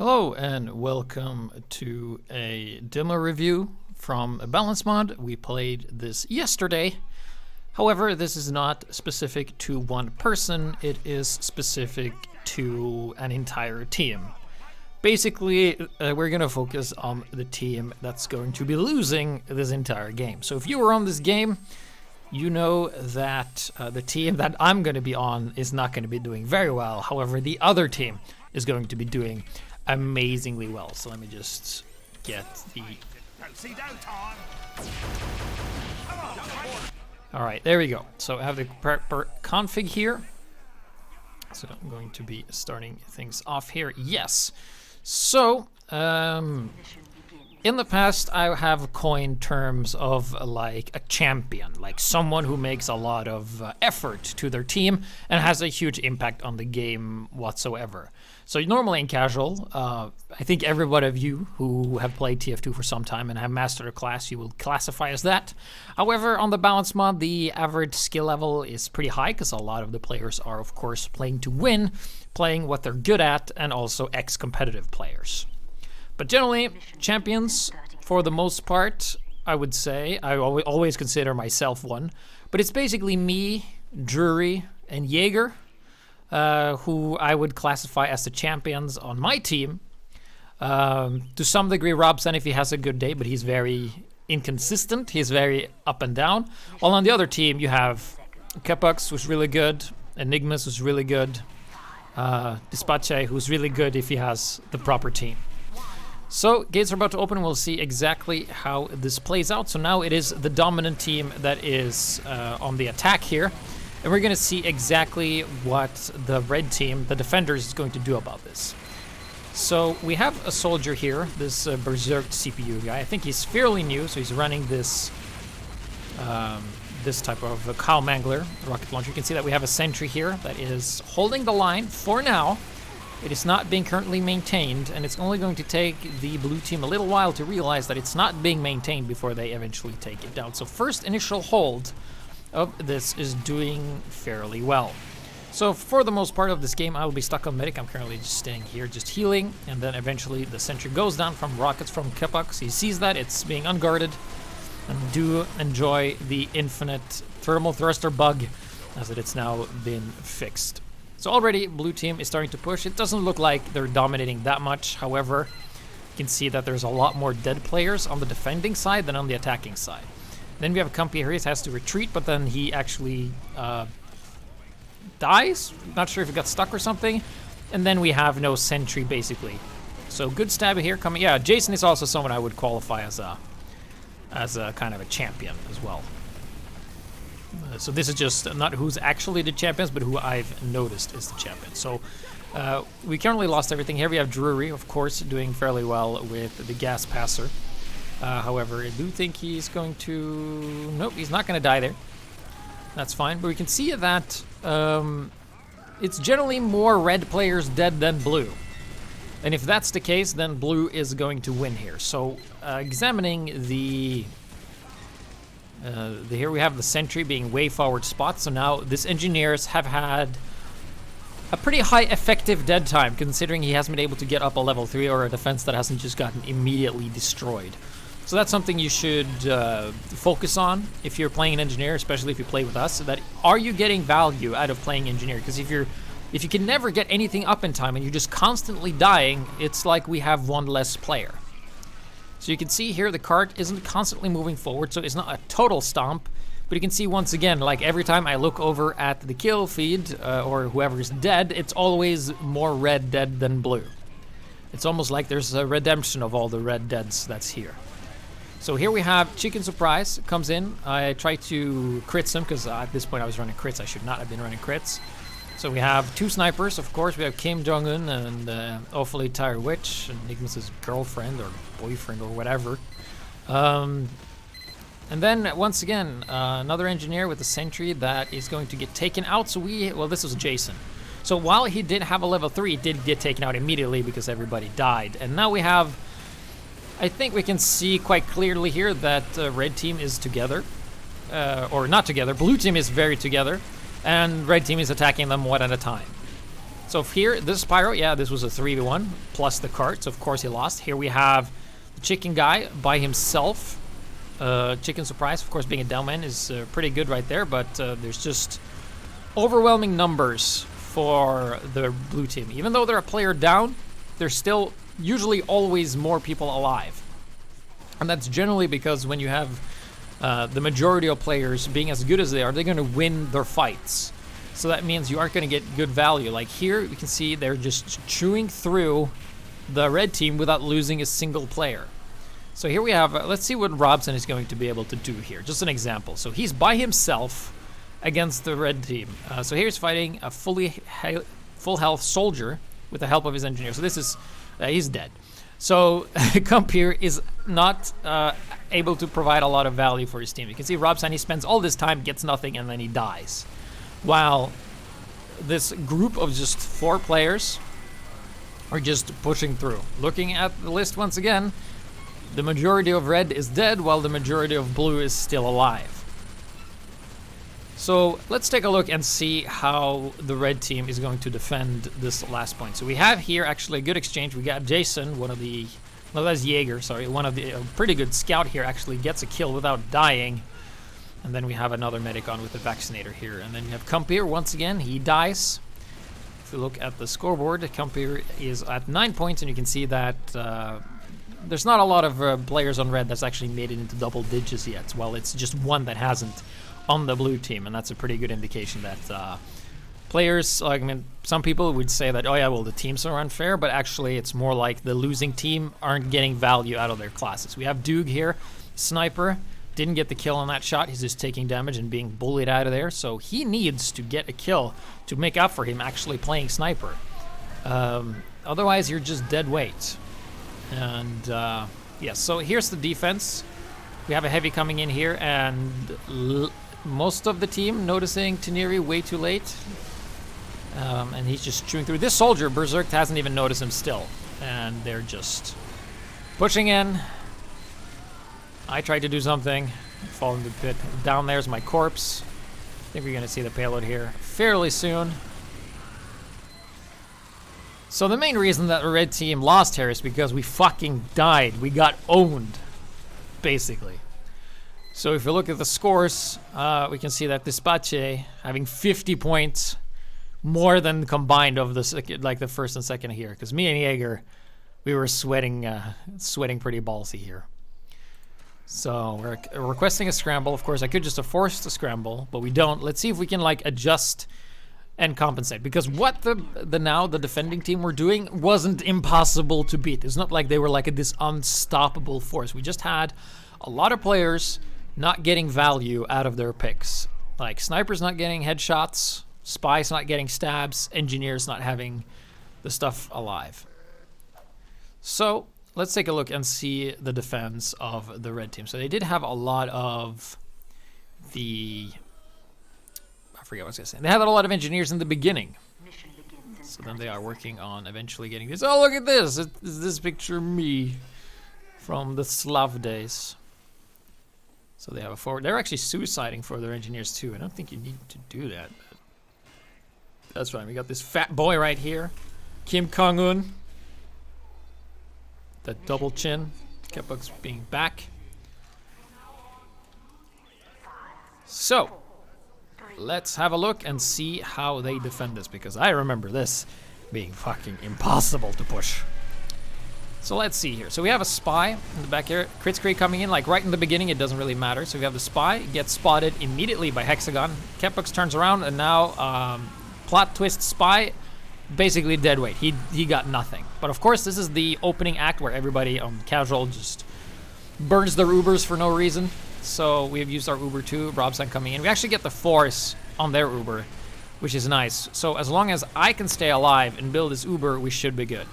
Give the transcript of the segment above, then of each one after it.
Hello and welcome to a demo review from balancemod. We played this yesterday. However, this is not specific to one person, it is specific to an entire team. Basically, we're going to focus on the team that's going to be losing this entire game. So if you were on this game, you know that the team that I'm going to be on is not going to be doing very well. However, the other team is going to be doing amazingly well. So let me just get the... Alright, there we go. So I have the proper config here. So I'm going to be starting things off here. Yes. So, in the past, I have coined terms of like a champion, like someone who makes a lot of effort to their team and has a huge impact on the game whatsoever. So normally in casual, I think every one of you who have played TF2 for some time and have mastered a class, you will classify as that. However, on the balance mod, the average skill level is pretty high because a lot of the players are, of course, playing to win, playing what they're good at, and also ex-competitive players. But generally, champions, for the most part, I would say, I always consider myself one, but it's basically me, Drury, and Jaeger, who I would classify as the champions on my team. To some degree, Robson if he has a good day, but he's very inconsistent. He's very up and down. While on the other team, you have Kepux, who's really good, Enigmas, who's really good, Dispache, who's really good if he has the proper team. So, gates are about to open, we'll see exactly how this plays out. So now it is the dominant team that is on the attack here. And we're going to see exactly what the red team, the defenders, is going to do about this. So we have a soldier here, this Berserk CPU guy. I think he's fairly new, so he's running this this type of cow mangler rocket launcher. You can see that we have a sentry here that is holding the line for now. It is not being currently maintained, and it's only going to take the blue team a little while to realize that it's not being maintained before they eventually take it down. So first initial hold of this is doing fairly well. So for the most part of this game, I will be stuck on medic. I'm currently just staying here, just healing, and then eventually the sentry goes down from rockets from Kepux. He sees that it's being unguarded, and do enjoy the infinite thermal thruster bug, as it's now been fixed. So already blue team is starting to push. It doesn't look like they're dominating that much. However, you can see that there's a lot more dead players on the defending side than on the attacking side. Then we have a Compy here. He has to retreat, but then he actually dies. Not sure if he got stuck or something. And then we have no sentry, basically. So good stab here coming. Yeah, Jason is also someone I would qualify as a kind of a champion as well. So this is just not who's actually the champions, but who I've noticed is the champion. So we currently lost everything here. We have Drury, of course, doing fairly well with the gas passer. However, I do think he's going to... Nope, he's not going to die there. That's fine. But we can see that it's generally more red players dead than blue. And if that's the case, then blue is going to win here. So examining the... here we have the sentry being way forward spot. So now these engineers have had a pretty high effective dead time, considering he hasn't been able to get up a level 3 or a defense that hasn't just gotten immediately destroyed. So that's something you should focus on if you're playing an engineer, especially if you play with us. So that are you getting value out of playing engineer? Because if you can never get anything up in time and you're just constantly dying, it's like we have one less player. So you can see here the cart isn't constantly moving forward, so it's not a total stomp. But you can see once again, like every time I look over at the kill feed or whoever's dead, it's always more red dead than blue. It's almost like there's a redemption of all the red deads that's here. So here we have Chicken Surprise comes in. I try to crits him because at this point I was running crits. I should not have been running crits. So we have two snipers, of course. We have Kim Jong-un and awfully tired witch, and Enigmas' girlfriend or boyfriend or whatever. And then once again, another engineer with a sentry that is going to get taken out. So well, this was Jason. So while he did have a level 3, it did get taken out immediately because everybody died. And now we have, I think we can see quite clearly here that red team is together, or not together. Blue team is very together. And red team is attacking them one at a time. So here, this Pyro, yeah, this was a 3v1 plus the cart, so of course he lost. Here we have the chicken guy by himself. Chicken surprise, of course, being a down man is pretty good right there, but there's just overwhelming numbers for the blue team. Even though they're a player down, there's still usually always more people alive. And that's generally because when you have the majority of players being as good as they are, they're going to win their fights. So that means you aren't going to get good value. Like here, you can see they're just chewing through the red team without losing a single player. So here we have, let's see what Robson is going to be able to do here. Just an example. So he's by himself against the red team. So here's fighting a full health soldier with the help of his engineer. So this is, he's dead. So Compier is not able to provide a lot of value for his team. You can see Robson, he spends all this time, gets nothing, and then he dies. While this group of just 4 players are just pushing through. Looking at the list once again, the majority of red is dead while the majority of blue is still alive. So let's take a look and see how the red team is going to defend this last point. So we have here actually a good exchange. We got Jason, one of the, no, that's Jaeger, sorry, one of the pretty good scout here actually gets a kill without dying. And then we have another medic on with the vaccinator here. And then you have Compier once again, he dies. If you look at the scoreboard, Compier is at 9 points, and you can see that there's not a lot of players on red that's actually made it into double digits yet. Well, it's just one that hasn't on the blue team, and that's a pretty good indication that players, like, I mean, some people would say that, oh yeah, well, the teams are unfair, but actually it's more like the losing team aren't getting value out of their classes. We have Doog here, sniper. Didn't get the kill on that shot. He's just taking damage and being bullied out of there. So he needs to get a kill to make up for him actually playing sniper. Otherwise, you're just dead weight. And yeah, so here's the defense. We have a heavy coming in here, and most of the team noticing Taniri way too late. And he's just chewing through. This soldier, Berserk, hasn't even noticed him still. And they're just pushing in. I tried to do something, fall into the pit. Down there's my corpse. I think we're going to see the payload here fairly soon. So the main reason that the red team lost here is because we fucking died. We got owned, basically. So if you look at the scores, we can see that Despache having 50 points, more than combined of the like the first and second here. Because me and Jaeger, we were sweating pretty ballsy here. So we're requesting a scramble. Of course, I could just have forced a scramble, but we don't. Let's see if we can like adjust and compensate, because what the defending team were doing wasn't impossible to beat. It's not like they were like this unstoppable force. We just had a lot of players not getting value out of their picks. Like snipers not getting headshots, spies not getting stabs, engineers not having the stuff alive. So let's take a look and see the defense of the red team. So they did have a lot of the, I forget what I was going to say. They had a lot of engineers in the beginning. So then they are working on eventually getting this. Oh, look at this. Is this picture of me from the Slav days? So they have a forward. They're actually suiciding for their engineers too. I don't think you need to do that. That's right. We got this fat boy right here. Kim Kong-un. That double chin. Kepuk's being back. So, let's have a look and see how they defend this, because I remember this being fucking impossible to push. So let's see here. So we have a spy in the back here. Kritzkrieg coming in like right in the beginning. It doesn't really matter. So we have the spy. Gets spotted immediately by Hexagon. Kepux turns around, and now plot twist spy. Basically dead weight. He got nothing. But of course, this is the opening act where everybody on casual just burns their Ubers for no reason. So we have used our Uber too. Robson coming in. We actually get the force on their Uber, which is nice. So as long as I can stay alive and build this Uber, we should be good.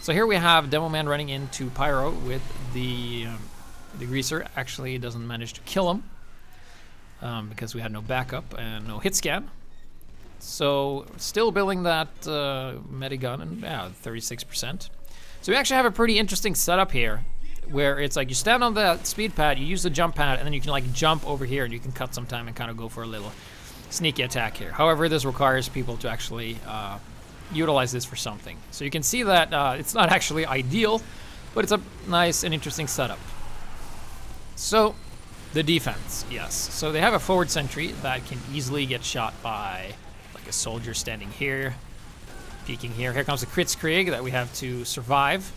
So here we have Demo Man running into Pyro with the Greaser. Actually, doesn't manage to kill him because we had no backup and no hit scan. So still building that Medigun, and yeah, 36%. So we actually have a pretty interesting setup here, where it's like you stand on the speed pad, you use the jump pad, and then you can like jump over here and you can cut some time and kind of go for a little sneaky attack here. However, this requires people to actually utilize this for something. So you can see that it's not actually ideal, but it's a nice and interesting setup. So, the defense, yes. So they have a forward sentry that can easily get shot by like a soldier standing here, peeking here. Here comes a Kritzkrieg that we have to survive.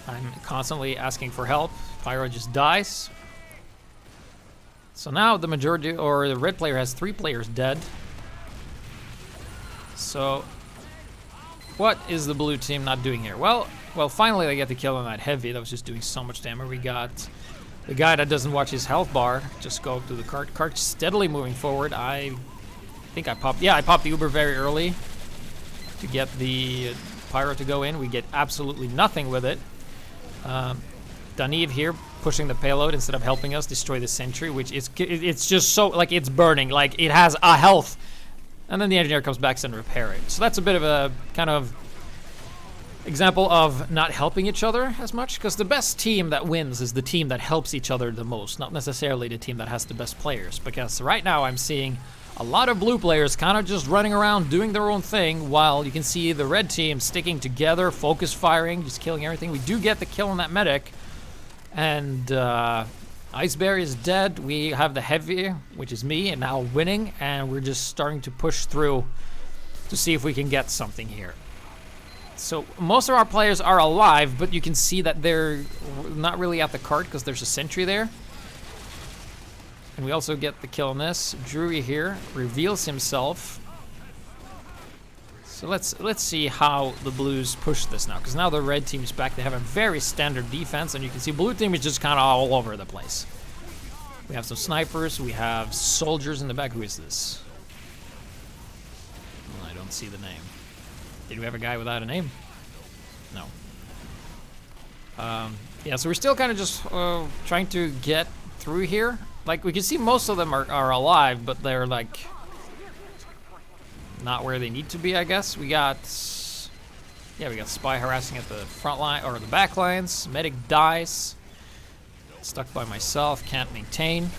I'm constantly asking for help. Pyro just dies. So now the majority, or the red player has 3 players dead. So what is the blue team not doing here? Well, finally they get the kill on that heavy. That was just doing so much damage. We got the guy that doesn't watch his health bar just go up to the cart. Cart steadily moving forward. I think I popped the Uber very early to get the Pyro to go in. We get absolutely nothing with it. Daniv here pushing the payload instead of helping us destroy the sentry, which is, it's just so, like, it's burning. Like, it has a health. And then the engineer comes back and repair it. So that's a bit of a kind of example of not helping each other as much, because the best team that wins is the team that helps each other the most, not necessarily the team that has the best players. Because right now I'm seeing a lot of blue players kind of just running around doing their own thing, while you can see the red team sticking together, focus firing, just killing everything. We do get the kill on that medic, and Iceberry is dead. We have the heavy, which is me, and now winning, and we're just starting to push through to see if we can get something here. So most of our players are alive, but you can see that they're not really at the cart because there's a sentry there. And we also get the kill on this. Drury here reveals himself. So let's see how the blues push this now, because now the red team is back. They have a very standard defense, and you can see blue team is just kind of all over the place. We have some snipers. We have soldiers in the back. Who is this? Well, I don't see the name. Did we have a guy without a name? No. Yeah, so we're still kind of just trying to get through here. Like, we can see most of them are alive, but they're, like, not where they need to be, I guess. We got Spy harassing at the front line, or the back lines. Medic dies. Stuck by myself, can't maintain.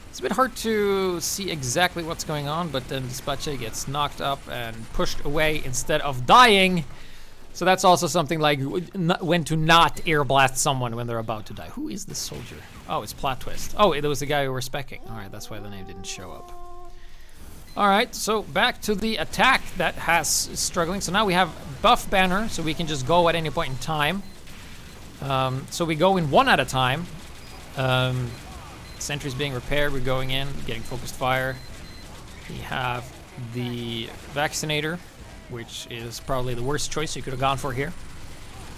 It's a bit hard to see exactly what's going on, but then Despache gets knocked up and pushed away instead of dying. So that's also something like when to not air blast someone when they're about to die. Who is this soldier? Oh, it's Plot Twist. Oh, it was the guy who we're specking. Alright, that's why the name didn't show up. Alright, so back to the attack that is struggling. So now we have buff banner, so we can just go at any point in time. So we go in one at a time. Sentry's being repaired, we're going in, getting focused fire. We have the Vaccinator, which is probably the worst choice you could have gone for here.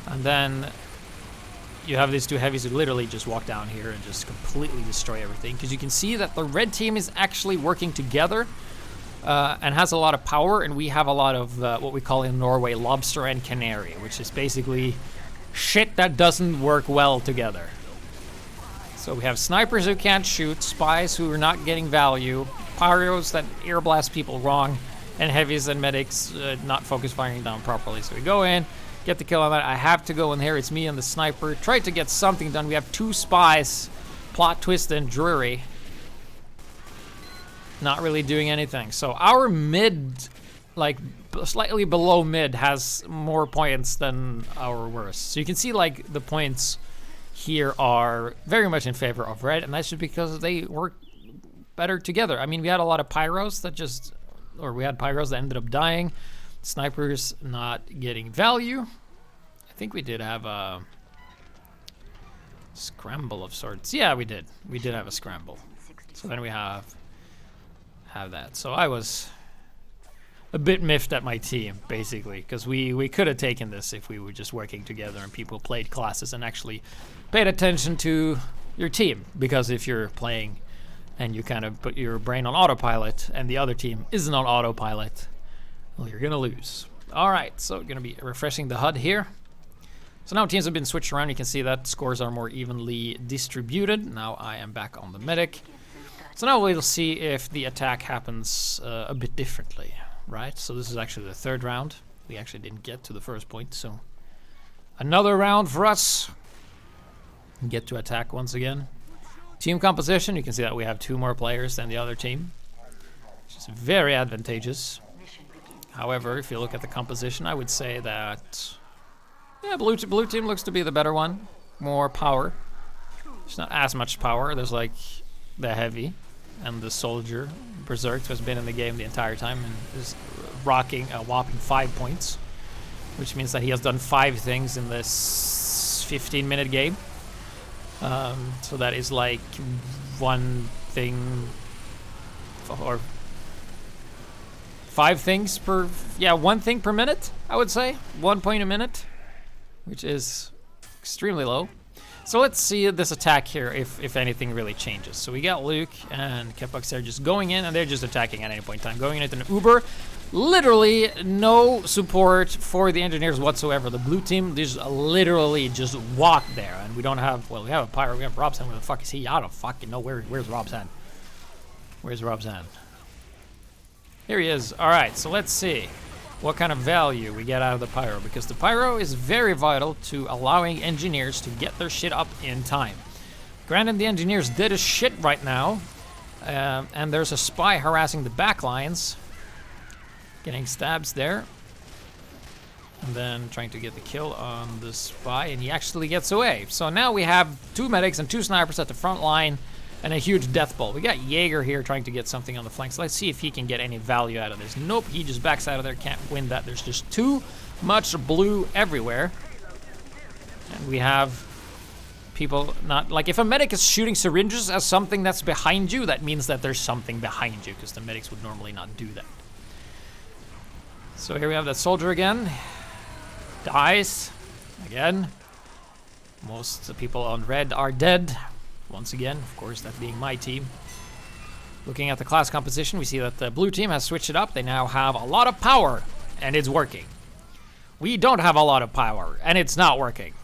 And then you have these 2 heavies who literally just walk down here and just completely destroy everything. Because you can see that the red team is actually working together and has a lot of power, and we have a lot of what we call in Norway lobster and canary, which is basically shit that doesn't work well together. So we have snipers who can't shoot, spies who are not getting value, pyros that air blast people wrong, and heavies and medics not focus firing down properly. So we go in, get the kill on that. I have to go in here. It's me and the sniper. Try to get something done. We have 2 spies, Plot Twist and Drury. Not really doing anything. So our mid, like slightly below mid, has more points than our worst. So you can see like the points here are very much in favor of red, and that's just because they work better together. I mean, we had a lot of pyros that just, or we had pyros that ended up dying. Snipers not getting value. I think we did have a scramble of sorts. Yeah, we did. We did have a scramble. So then we have that. So I was a bit miffed at my team, basically, because we could have taken this if we were just working together and people played classes and actually paid attention to your team. Because if you're playing and you kind of put your brain on autopilot and the other team isn't on autopilot, well, you're gonna lose. Alright, so gonna be refreshing the HUD here. So now teams have been switched around. You can see that scores are more evenly distributed. Now I am back on the medic. So now we'll see if the attack happens a bit differently, right? So this is actually the 3rd round. We actually didn't get to the first point, so another round for us. Get to attack once again. Team composition, you can see that we have 2 more players than the other team. which is very advantageous. However, if you look at the composition, I would say that, yeah, blue team looks to be the better one. More power. There's not as much power. There's like the heavy and the soldier. Berserk, who has been in the game the entire time and is rocking a whopping 5 points, which means that he has done 5 things in this 15-minute game. So that is like one thing, or 5 things per, yeah, 1 thing per minute, I would say. 1 point a minute, which is extremely low. So let's see this attack here, if anything really changes. So we got Luke and Kepux there just going in, and they're just attacking at any point in time. Going into an Uber. Literally no support for the engineers whatsoever. The blue team just literally just walk there. And we don't have, well, we have a Pyro, we have Rob's hand. Where the fuck is he? I don't fucking know. Where's Rob's hand? Where's Rob's hand? Here he is. Alright, so let's see what kind of value we get out of the Pyro, because the Pyro is very vital to allowing engineers to get their shit up in time. Granted, the engineers did a shit right now, and there's a spy harassing the back lines, getting stabs there, and then trying to get the kill on the spy, and he actually gets away. So now we have 2 medics and 2 snipers at the front line, and a huge death bolt. We got Jaeger here trying to get something on the flanks. Let's see if he can get any value out of this. Nope, he just backs out of there. Can't win that. There's just too much blue everywhere. And we have people not... Like, if a medic is shooting syringes as something that's behind you, that means that there's something behind you, because the medics would normally not do that. So here we have that soldier again. Dies. Again. Most people on red are dead. Once again, of course, that being my team. Looking at the class composition, we see that the blue team has switched it up. They now have a lot of power, and it's working. We don't have a lot of power, and it's not working.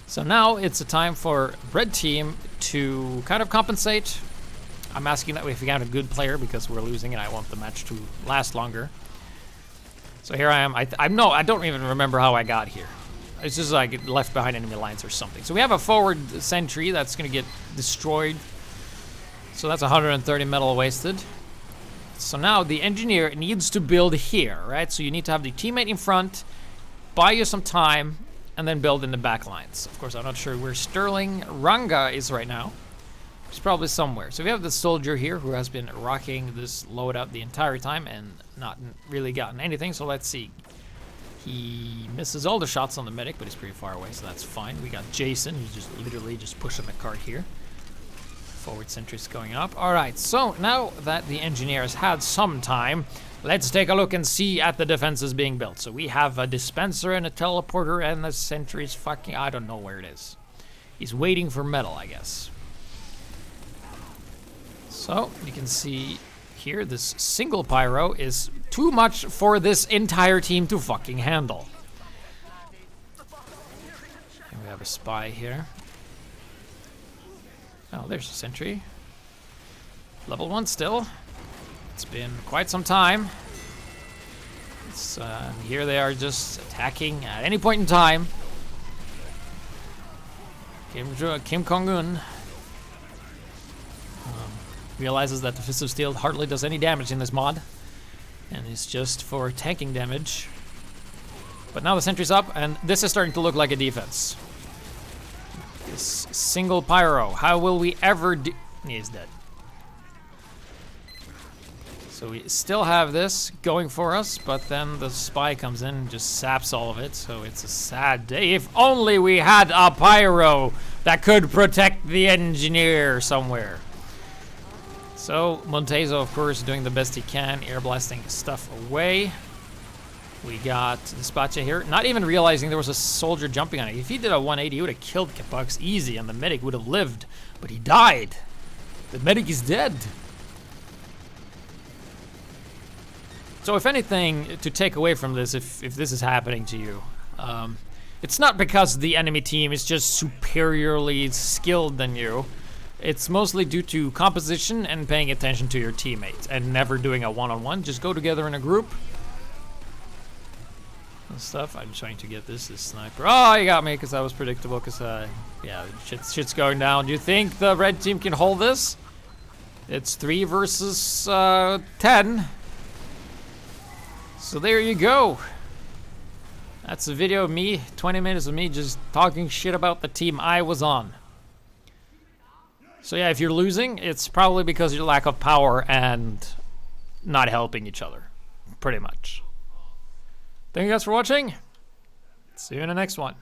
So now it's a time for red team to kind of compensate. I'm asking that if we have a good player, because we're losing and I want the match to last longer. So here I am. I don't even remember how I got here. It's just like left behind enemy lines or something. So we have a forward sentry that's going to get destroyed. So that's 130 metal wasted. So now the engineer needs to build here, right? So you need to have the teammate in front, buy you some time, and then build in the back lines. Of course, I'm not sure where Sterling Ranga is right now. He's probably somewhere. So we have the soldier here who has been rocking this loadout the entire time and not really gotten anything. So let's see. He misses all the shots on the medic, but he's pretty far away, so that's fine. We got Jason, who's just literally just pushing the cart here. Forward sentry's going up. All right, so now that the engineer has had some time, let's take a look and see at the defenses being built. So we have a dispenser and a teleporter, and the sentry's fucking... I don't know where it is. He's waiting for metal, I guess. So you can see here, this single Pyro is too much for this entire team to fucking handle. And we have a spy here. Oh, there's a sentry. Level 1 still. It's been quite some time. It's, here they are just attacking at any point in time. Kim Kong-un realizes that the Fist of Steel hardly does any damage in this mod, and it's just for tanking damage. But now the sentry's up, and this is starting to look like a defense. This single Pyro, how will we ever do... He's dead. So we still have this going for us, but then the spy comes in and just saps all of it, so it's a sad day. If only we had a Pyro that could protect the engineer somewhere. So Montezo, of course, doing the best he can, air blasting stuff away. We got Despacha here, not even realizing there was a soldier jumping on it. If he did a 180, he would have killed Kepux easy, and the medic would have lived. But he died. The medic is dead. So if anything to take away from this, if this is happening to you, it's not because the enemy team is just superiorly skilled than you. It's mostly due to composition and paying attention to your teammates and never doing a one-on-one. Just go together in a group. And stuff. I'm trying to get this sniper. Oh, he got me because that was predictable. Because yeah, shit's going down. Do you think the red team can hold this? It's 3 versus 10. So there you go. That's a video of me, 20 minutes of me just talking shit about the team I was on. So yeah, if you're losing, it's probably because of your lack of power and not helping each other. Pretty much. Thank you guys for watching. See you in the next one.